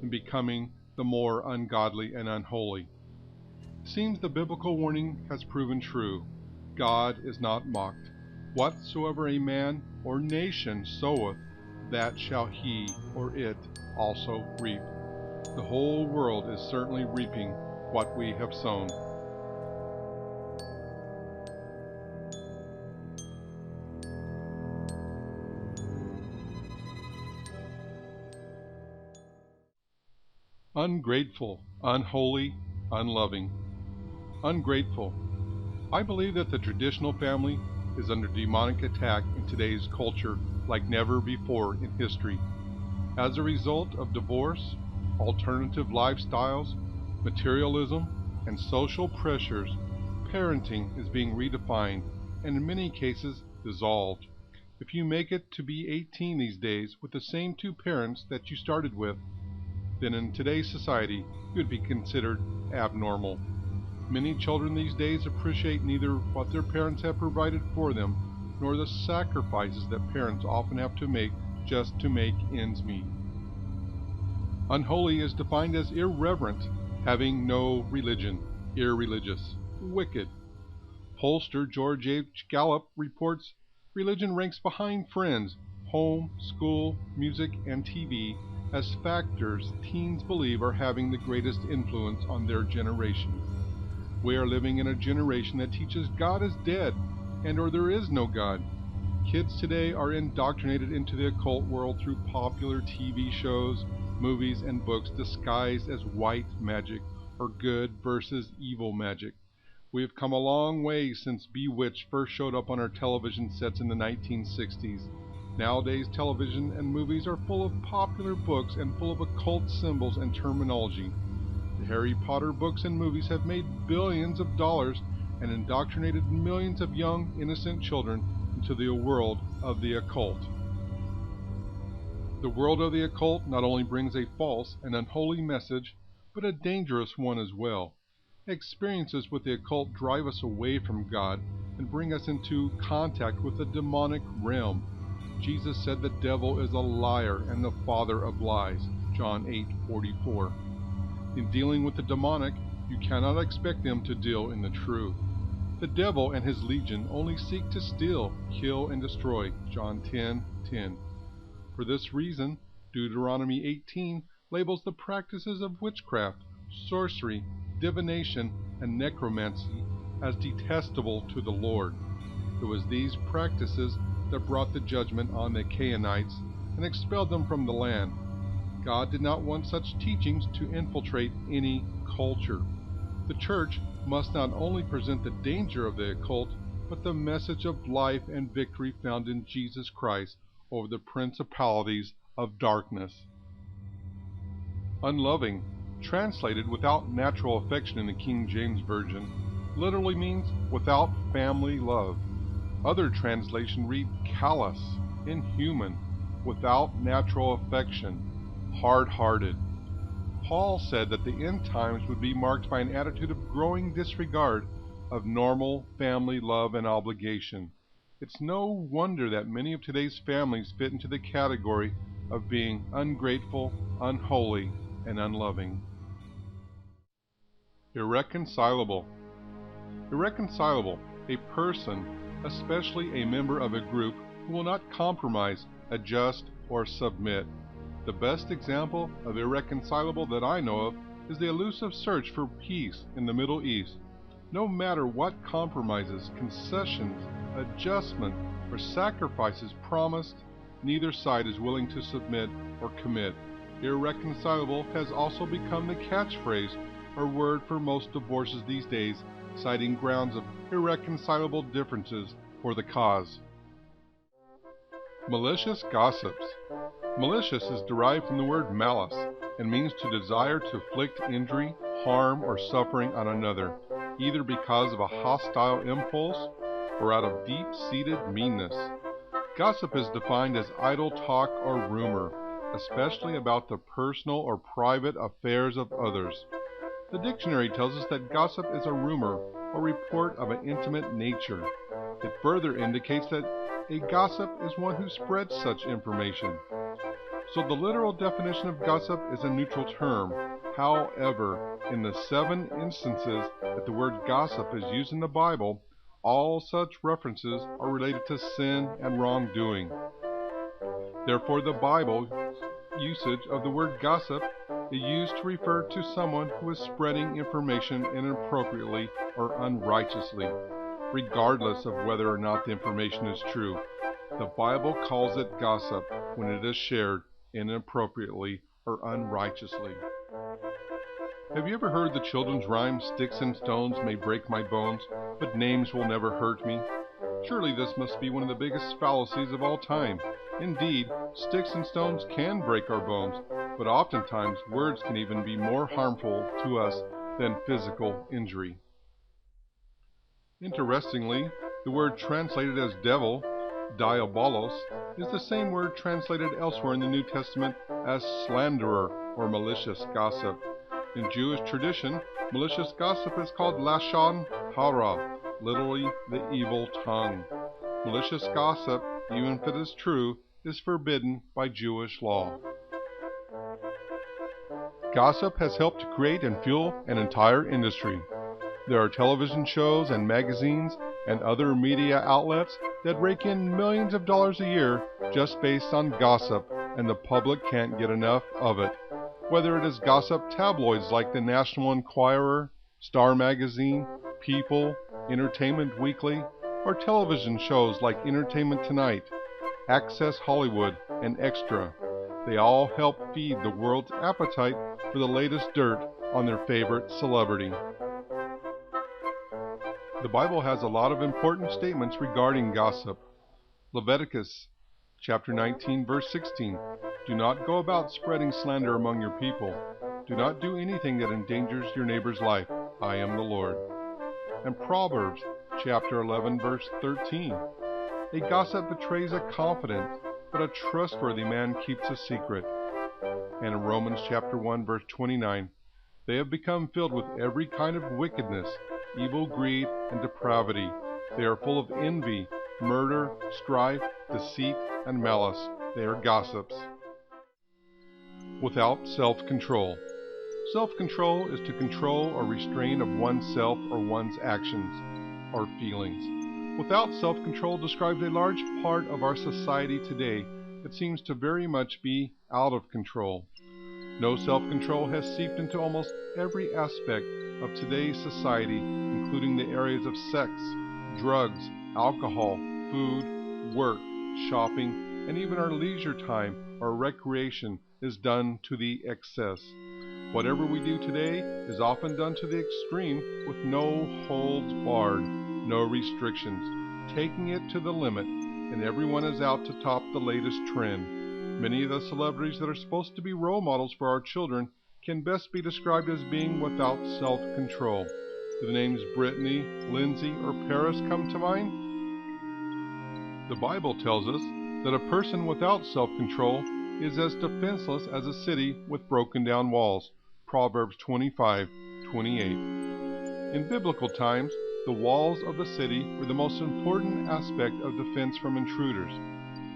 in becoming the more ungodly and unholy. It seems the biblical warning has proven true. God is not mocked. Whatsoever a man or nation soweth, that shall he or it also reap. The whole world is certainly reaping what we have sown. Ungrateful, unholy, unloving. Ungrateful. I believe that the traditional family is under demonic attack in today's culture like never before in history. As a result of divorce, alternative lifestyles, materialism, and social pressures, parenting is being redefined and in many cases dissolved. If you make it to be 18 these days with the same two parents that you started with, then in today's society you would be considered abnormal. Many children these days appreciate neither what their parents have provided for them nor the sacrifices that parents often have to make just to make ends meet. Unholy is defined as irreverent, having no religion, irreligious, wicked. Pollster George H. Gallup reports religion ranks behind friends, home, school, music, and TV as factors teens believe are having the greatest influence on their generation. We are living in a generation that teaches God is dead and or there is no God. Kids today are indoctrinated into the occult world through popular TV shows, movies, and books disguised as white magic or good versus evil magic. We have come a long way since Bewitched first showed up on our television sets in the 1960s. Nowadays, television and movies are full of popular books and full of occult symbols and terminology. The Harry Potter books and movies have made billions of dollars and indoctrinated millions of young, innocent children into the world of the occult. The world of the occult not only brings a false and unholy message, but a dangerous one as well. Experiences with the occult drive us away from God and bring us into contact with the demonic realm. Jesus said the devil is a liar and the father of lies, John 8:44. In dealing with the demonic, you cannot expect them to deal in the truth. The devil and his legion only seek to steal, kill, and destroy, John 10:10. For this reason, Deuteronomy 18 labels the practices of witchcraft, sorcery, divination, and necromancy as detestable to the Lord. It was these practices that brought the judgment on the Canaanites and expelled them from the land. God did not want such teachings to infiltrate any culture. The church must not only present the danger of the occult, but the message of life and victory found in Jesus Christ over the principalities of darkness. Unloving, translated without natural affection in the King James Version, literally means without family love. Other translations read callous, inhuman, without natural affection, hard-hearted. Paul said that the end times would be marked by an attitude of growing disregard of normal family love and obligation. It's no wonder that many of today's families fit into the category of being ungrateful, unholy, and unloving. Irreconcilable. Irreconcilable, a person, especially a member of a group, who will not compromise, adjust, or submit. The best example of irreconcilable that I know of is the elusive search for peace in the Middle East. No matter what compromises, concessions, adjustment, or sacrifices promised, neither side is willing to submit or commit. Irreconcilable has also become the catchphrase or word for most divorces these days, citing grounds of irreconcilable differences for the cause. Malicious gossips. Malicious is derived from the word malice and means to desire to inflict injury, harm, or suffering on another, either because of a hostile impulse or out of deep-seated meanness. Gossip is defined as idle talk or rumor, especially about the personal or private affairs of others. The dictionary tells us that gossip is a rumor or report of an intimate nature. It further indicates that a gossip is one who spreads such information. So the literal definition of gossip is a neutral term. However, in the 7 instances that the word gossip is used in the Bible, all such references are related to sin and wrongdoing. Therefore, the Bible usage of the word gossip is used to refer to someone who is spreading information inappropriately or unrighteously, regardless of whether or not the information is true. The Bible calls it gossip when it is shared inappropriately or unrighteously. Have you ever heard the children's rhyme, "Sticks and stones may break my bones, but names will never hurt me"? Surely this must be one of the biggest fallacies of all time. Indeed, sticks and stones can break our bones, but oftentimes words can even be more harmful to us than physical injury. Interestingly, the word translated as devil, diabolos, is the same word translated elsewhere in the New Testament as slanderer or malicious gossip. In Jewish tradition, malicious gossip is called lashon hara, literally the evil tongue. Malicious gossip, even if it is true, is forbidden by Jewish law. Gossip has helped to create and fuel an entire industry. There are television shows and magazines and other media outlets that rake in millions of dollars a year just based on gossip, and the public can't get enough of it. Whether it is gossip tabloids like the National Enquirer, Star Magazine, People, Entertainment Weekly, or television shows like Entertainment Tonight, Access Hollywood, and Extra, they all help feed the world's appetite for the latest dirt on their favorite celebrity. The Bible has a lot of important statements regarding gossip. Leviticus chapter 19, verse 16. Do not go about spreading slander among your people. Do not do anything that endangers your neighbor's life. I am the Lord. And Proverbs chapter 11, verse 13. A gossip betrays a confidence, but a trustworthy man keeps a secret. And in Romans chapter 1, verse 29, they have become filled with every kind of wickedness, evil, greed, and depravity. They are full of envy, murder, strife, deceit, and malice. They are gossips. Without self-control. Self-control is to control or restrain of oneself or one's actions or feelings. Without self-control describes a large part of our society today that seems to very much be out of control. No self-control has seeped into almost every aspect of today's society, including the areas of sex, drugs, alcohol, food, work, shopping, and even our leisure time or recreation is done to the excess. Whatever we do today is often done to the extreme with no holds barred, no restrictions, taking it to the limit, and everyone is out to top the latest trend. Many of the celebrities that are supposed to be role models for our children can best be described as being without self-control. Do the names Brittany, Lindsay, or Paris come to mind? The Bible tells us that a person without self-control is as defenseless as a city with broken down walls. Proverbs 25:28. In biblical times, the walls of the city were the most important aspect of defense from intruders.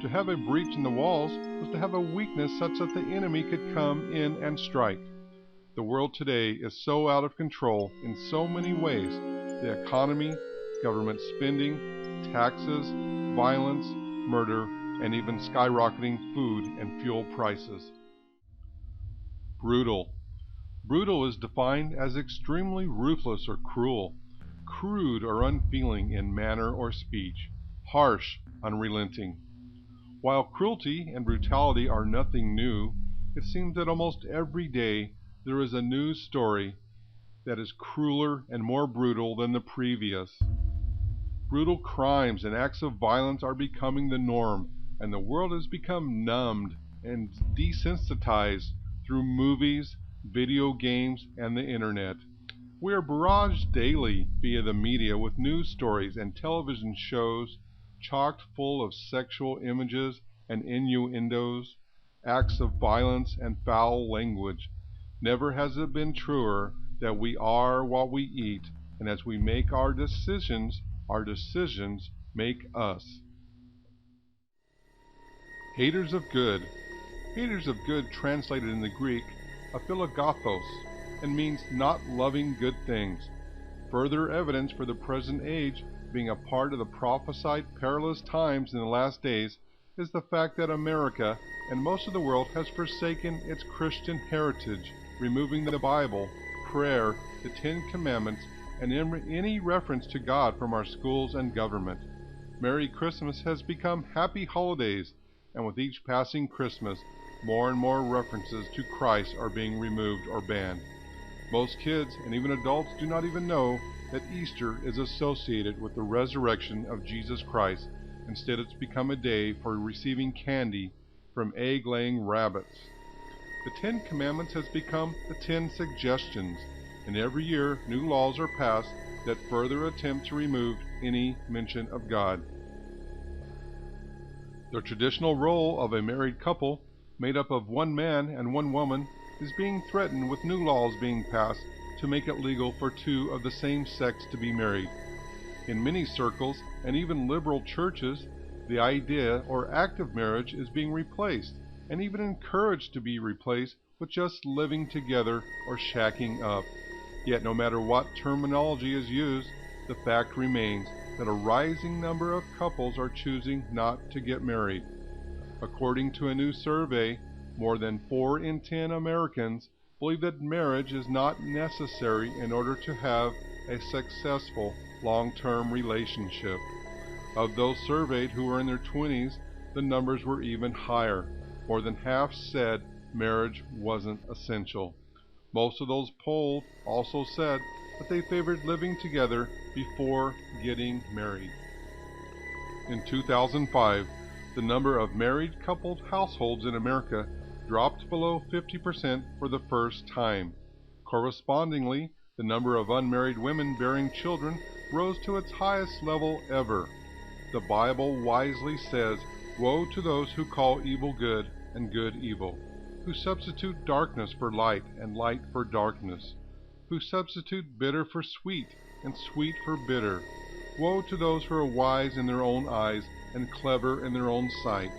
To have a breach in the walls was to have a weakness such that the enemy could come in and strike. The world today is so out of control in so many ways: the economy, government spending, taxes, violence, murder, and even skyrocketing food and fuel prices. Brutal. Brutal is defined as extremely ruthless or cruel, crude or unfeeling in manner or speech, harsh, unrelenting. While cruelty and brutality are nothing new, it seems that almost every day there is a news story that is crueler and more brutal than the previous. Brutal crimes and acts of violence are becoming the norm, and the world has become numbed and desensitized through movies, video games, and the internet. We are barraged daily via the media with news stories and television shows chocked full of sexual images and innuendos, acts of violence, and foul language. Never has it been truer that we are what we eat, and as we make our decisions make us. Haters of good. Haters of good translated in the Greek, aphilogothos, and means not loving good things. Further evidence for the present age being a part of the prophesied perilous times in the last days is the fact that America and most of the world has forsaken its Christian heritage, removing the Bible, prayer, the Ten Commandments, and any reference to God from our schools and government. Merry Christmas has become Happy Holidays, and with each passing Christmas, more and more references to Christ are being removed or banned. Most kids and even adults do not even know that Easter is associated with the resurrection of Jesus Christ. Instead, it's become a day for receiving candy from egg-laying rabbits. The Ten Commandments has become the 10 Suggestions, and every year new laws are passed that further attempt to remove any mention of God. The traditional role of a married couple, made up of one man and one woman, is being threatened with new laws being passed to make it legal for two of the same sex to be married. In many circles, and even liberal churches, the idea or act of marriage is being replaced, and even encouraged to be replaced with just living together or shacking up. Yet no matter what terminology is used, the fact remains that a rising number of couples are choosing not to get married. According to a new survey, more than 4 in 10 Americans believe that marriage is not necessary in order to have a successful long-term relationship. Of those surveyed who were in their 20s, the numbers were even higher. More than half said marriage wasn't essential. Most of those polled also said that they favored living together before getting married. In 2005, the number of married coupled households in America dropped below 50% for the first time. Correspondingly, the number of unmarried women bearing children rose to its highest level ever. The Bible wisely says, "Woe to those who call evil good and good evil, who substitute darkness for light and light for darkness, who substitute bitter for sweet and sweet for bitter. Woe to those who are wise in their own eyes and clever in their own sight.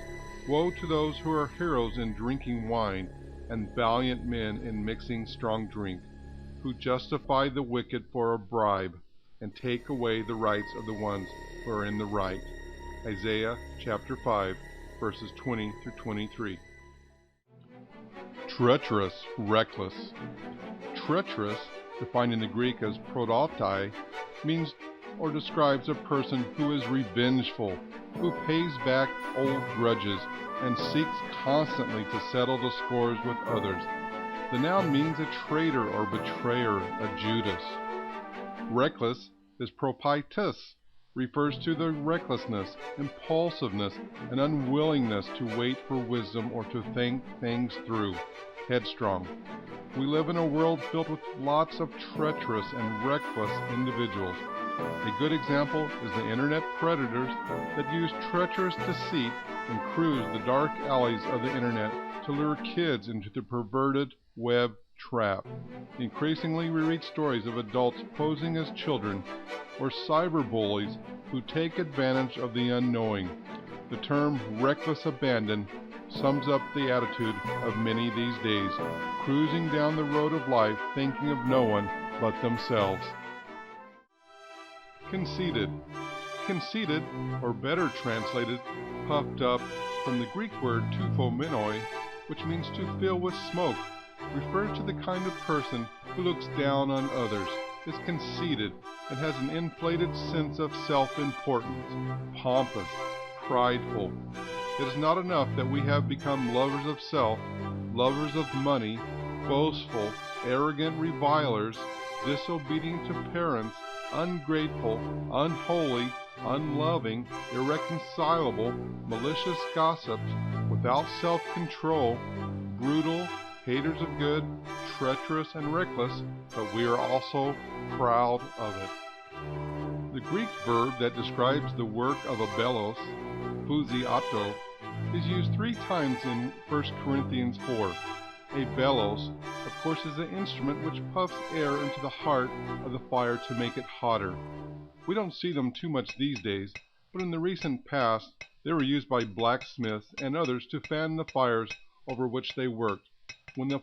Woe to those who are heroes in drinking wine and valiant men in mixing strong drink, who justify the wicked for a bribe and take away the rights of the ones who are in the right." Isaiah chapter 5, verses 20 through 23. Treacherous, reckless. Treacherous, defined in the Greek as prodotai, means or describes a person who is revengeful, who pays back old grudges, and seeks constantly to settle the scores with others. The noun means a traitor or betrayer, a Judas. Reckless is propietus, refers to the recklessness, impulsiveness, and unwillingness to wait for wisdom or to think things through. Headstrong. We live in a world filled with lots of treacherous and reckless individuals. A good example is the internet predators that use treacherous deceit and cruise the dark alleys of the internet to lure kids into the perverted web trap. Increasingly, we read stories of adults posing as children or cyberbullies who take advantage of the unknowing. The term reckless abandon sums up the attitude of many these days, cruising down the road of life thinking of no one but themselves. Conceited. Conceited, or better translated, puffed up, from the Greek word tuphomenoi, which means to fill with smoke, refers to the kind of person who looks down on others, is conceited, and has an inflated sense of self-importance, pompous, prideful. It is not enough that we have become lovers of self, lovers of money, boastful, arrogant revilers, disobedient to parents, ungrateful, unholy, unloving, irreconcilable, malicious gossips, without self-control, brutal, haters of good, treacherous, and reckless, but we are also proud of it. The Greek verb that describes the work of a belos, phusiato, is used 3 times in 1 Corinthians 4. A bellows, of course, is an instrument which puffs air into the heart of the fire to make it hotter. We don't see them too much these days, but in the recent past they were used by blacksmiths and others to fan the fires over which they worked. When the